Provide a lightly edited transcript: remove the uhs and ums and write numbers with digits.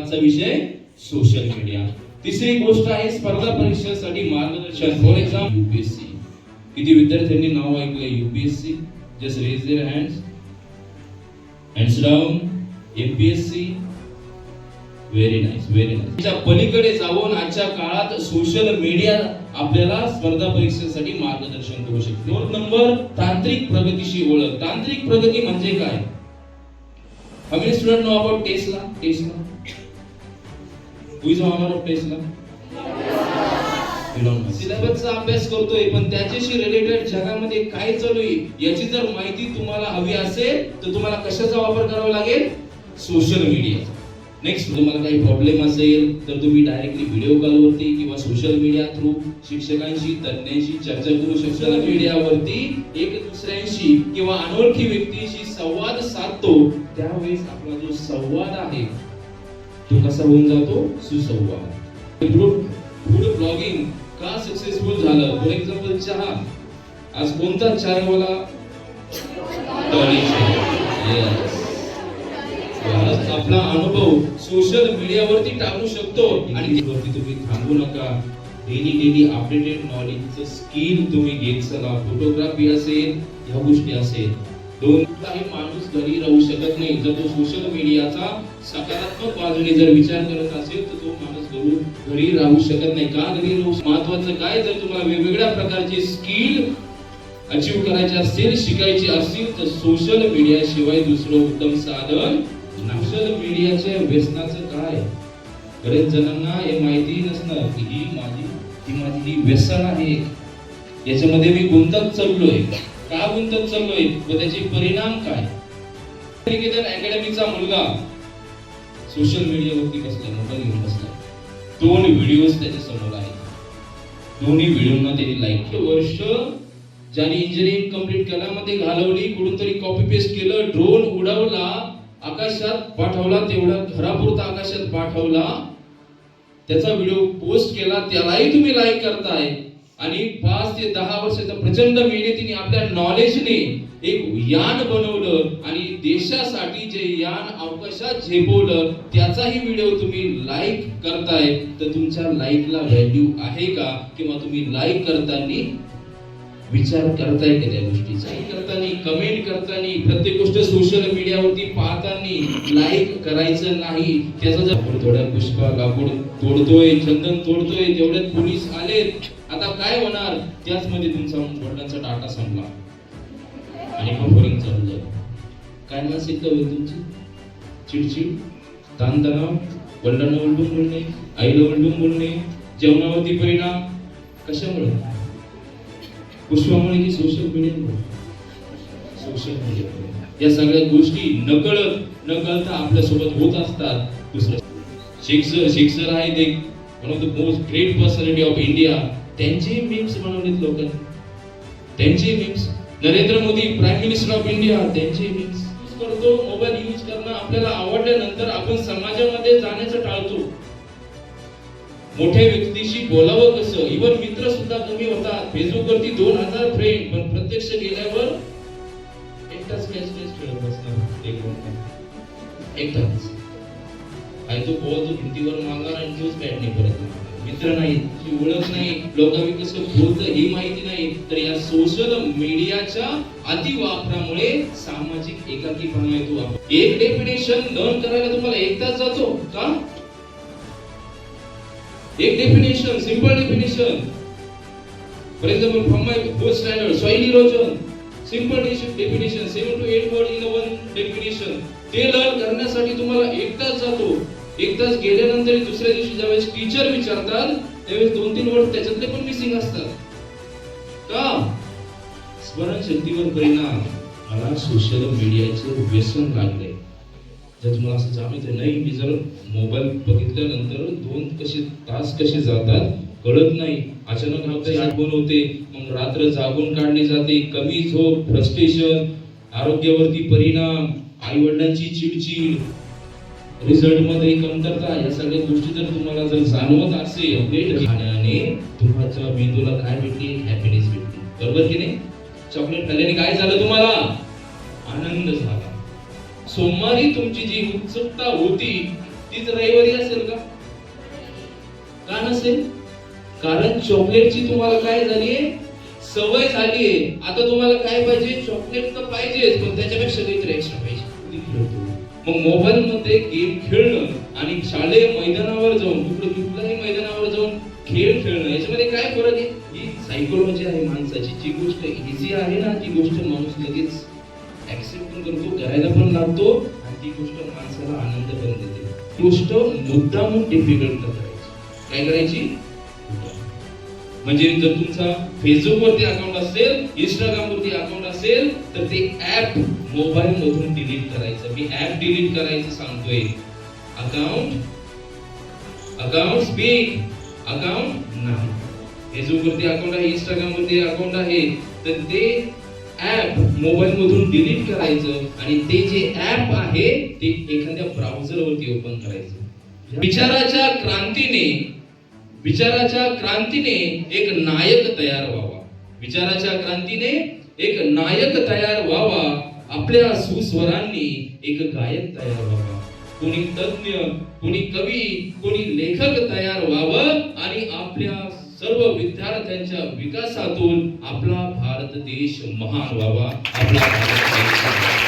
आजचा विषय social media. तिसरी गोष्ट आहे स्पर्धा परीक्षेसाठी मार्गदर्शन. For example UPSC. किती विद्यार्थ्यांनी नाव ऐकले UPSC? Just raise their hands down. MPSC. Very nice, very nice. त्या पलीकडे जाऊन आजच्या काळात सोशल मीडिया आपल्याला स्पर्धा परीक्षेसाठी मार्गदर्शन करू शकते. 4 नंबर, तांत्रिक प्रगतीशी ओळख. तांत्रिक प्रगती म्हणजे काय? How many students know about Tesla? Who is owner of Tesla? सिलेबसचा अभ्यास करतोय, पण त्याच्याशी रिलेटेड जगामध्ये काय चालू आहे याची जर माहिती तुम्हाला हवी असेल तर तुम्हाला कशाचा वापर करावा लागेल? Social media. नेक्स्ट, तुम्हाला काही प्रॉब्लेम असेल तर तुम्ही डायरेक्टली व्हिडिओ कॉलवरती किंवा सोशल मीडिया थ्रू शिक्षकांशी, तज्ञांशी चर्चा करू शकता. सोशल मीडियावरती एक दुसऱ्यांशी किंवा अनोळखी व्यक्तीशी संवाद साधतो, त्यावेळेस आपला जो संवाद आहे तो कसा होऊन जातो? सुसंवाद. फूड ब्लॉगिंग का सक्सेसफुल झालं? फॉर एक्झाम्पल चहा. आज कोणता चहावाला? आपला अनुभव सोशल मीडियावरती टाकू शकतो आणि त्यावरती तुम्ही थांबू नका. डेली अपडेटेड नॉलेजचं स्किल तुम्ही घेत चला. फोटोग्राफी असेल, ह्या गोष्टी असेल. काही माणूस घरी राहू शकत नाही. जर तो सोशल मीडियाचा सकारात्मक बाजूने जर विचार करत असेल तर तो माणूस घरी राहू शकत नाही. का घरी राहू? महत्वाचं काय, जर तुम्हाला वेगवेगळ्या प्रकारचे स्किल अचीव करायचे असेल, शिकायचे असतील तर सोशल मीडिया शिवाय दुसरं उत्तम साधन. सोशल मीडियाच्या व्यसनाचं काय? बरेच जणांना हे माहिती नसणार की ही माझी व्यसन आहे, याच्यामध्ये मी गुंतत चाललोय. का गुंतत चाललोय व त्याचे परिणाम काय? निकेतन अकॅडमीचा मुलगा सोशल मीडियावरती बसला, मोबाईल घेऊन बसला. 2 व्हिडिओज त्याच्या समोर आहेत. दोन्ही व्हिडिओना त्यांनी लाईक केलं. वर्ष ज्याने इंजिनिअरिंग कंप्लीट केल्यामध्ये घालवली, कुठून तरी कॉपी पेस्ट केलं, ड्रोन उडवला, आकाशात पाठवला, तेवढा घरापुरता आकाशात पाठवला, त्याचा व्हिडिओ पोस्ट केला, त्यालाही तुम्ही लाईक करताय. आणि 5 ते 10 वर्षाच्या प्रचंड मेहनतीने आपल्या नॉलेजने एक यान बनवलं आणि देशासाठी जे यान अवकाशात झेपवलं त्याचाही व्हिडिओ तुम्ही लाईक करताय. तर तुमच्या लाईकला व्हॅल्यू आहे का? किंवा तुम्ही लाईक करताना विचार करताय का त्या गोष्टीचा? करताना, कमेंट करताना, प्रत्येक गोष्ट सोशल मीडियावरती पाहताना लाईक करायचं नाही. त्याचा जर थोड्या पुष्पा लाकूड तोडतोय, चंदन तोडतोय, तेवढ्यात पोलीस आलेत. आता काय होणार? त्याच मध्ये तुमचा वडिलांचा डाटा संपला आणि बफरिंग चालू झालं. काय मानसिकता होईल तुमची? चिडचिड, ताणतणाव, वडिलांना उलटून बोलणे, आईला उलटून बोलणे, जेवणावरती परिणाम. कशामुळे? पुष्पामुळे की सोशल मीडियामुळे? सोशल मीडियामुळे. या सगळ्या गोष्टी नकळता आपल्या सोबत होत असतात. दुसरं शेक्सर आहेत एक one of the most great personality of India. त्यांचे मीम्स बनवलेत लोकांनी. त्यांचे memes. Narendra Modi prime minister of India, त्यांचे मीम्स करतो. मोबाईल यूज करणं आपल्याला आवडल्यानंतर आपण समाजामध्ये जाण्याचं टाळतो. मोठ्या व्यक्तीशी बोलावं कसं? इव्हन मित्र सुद्धा कमी होतात. फेसबुक वरती 2000 फ्रेंड, पण प्रत्यक्ष गेल्यावर एकटाच खेळत बसणार. एकटाच आणि तो बॉल भिंतीवर मारणार आणि तोच बॅट नाही परत. मित्र नाही, ओळख नाही, लोकांनी कसं बोलतं ही माहिती नाही. तर या सोशल मीडियाच्या अतिवापरामुळे सामाजिक एकाकीपणा येतो. एक डेफिनेशन लर्न करायला तुम्हाला 1 तास जातो का? एक definition, simple definition. For example, from my 4th standard, soil erosion. Simple definition, 7 to 8 word in one definition. ते लर्न करण्यासाठी तुम्हाला 1 तास जातो. 1 तास गेल्यानंतर दुसऱ्या दिवशी ज्यावेळेस टीचर विचारतात त्यावेळेस 2-3 वर्ड त्याच्यातले पण मिसिंग असतात. का? स्मरणशक्तीवर परिणाम. मला सोशल मीडियाचे व्यसन लागले. जर तुम्हाला असं जाणवत नाही की जर मोबाईल बघितल्यानंतर 2 तास कसे जातात कळत नाही. अचानक आपल्याला आठवण होते, मग रात्र जागून काढली जाते. कमी झोप, फ्रस्ट्रेशन, आरोग्यावरती परिणाम, आई वडिलांची चिडचिड, रिझल्ट मध्ये कमतरता. या सगळ्या गोष्टी जर तुम्हाला जर जाणवत असेल, खाण्याने तुमच्या मेंदूला काय भेटली? हॅपीनेस भेटली. बरोबर की नाही? चॉकलेट खाल्ल्याने काय झालं? तुम्हाला आनंद झाला. सोमवारी तुमची जी उत्सुकता होती तीच रविवारी असेल का? का नसेल? कारण चॉकलेटची तुम्हाला काय झालीये? सवय झालीये. आता तुम्हाला काय पाहिजे? चॉकलेट तर पाहिजेच, पण त्याच्यापेक्षा काहीतरी एक्स्ट्रा पाहिजे. मग मोबाईल मध्ये गेम खेळणं आणि शालेय मैदानावर जाऊन कुठल्याही मैदानावर जाऊन खेळ खेळणं याच्यामध्ये काय फरक आहे? ही सायकोलॉजी आहे माणसाची. जी गोष्ट इझी आहे ना, ती गोष्ट माणूस लगेच ऍक्सेप्ट पण करतो, करायला पण लागतो आणि ती गोष्ट माणसाला आनंद पण देते. गोष्ट मुद्दामून डिफिकल्ट करायची. काय करायची? म्हणजे जर तुमचा फेसबुक वरती अकाउंट असेल, इंस्टाग्राम वरती अकाउंट असेल, तर ते ऍप मोबाईल मधून डिलीट करायचं. मी ऍप डिलीट करायचं सांगतोय. अकाउंट स्पीक, अकाउंट नाही. फेसबुक वरती अकाउंट आहे, इंस्टाग्राम वरती अकाउंट आहे, तर ते ऍप मोबाईल मधून डिलीट करायचं आणि ते जे ऍप आहे ते एखाद्या ब्राउझर वरती ओपन करायचं. विचाराच्या क्रांतीने एक नायक तयार व्हावा. विचाराच्या क्रांतीने एक नायक तयार व्हावा. आपल्या सुस्वरांनी एक गायक तयार व्हावा. कोणी तज्ञ, कोणी कवी, कोणी लेखक तयार व्हावं आणि आपल्या सर्व विद्यार्थ्यांच्या विकासातून आपला भारत देश महान व्हावा. आपला भारत देश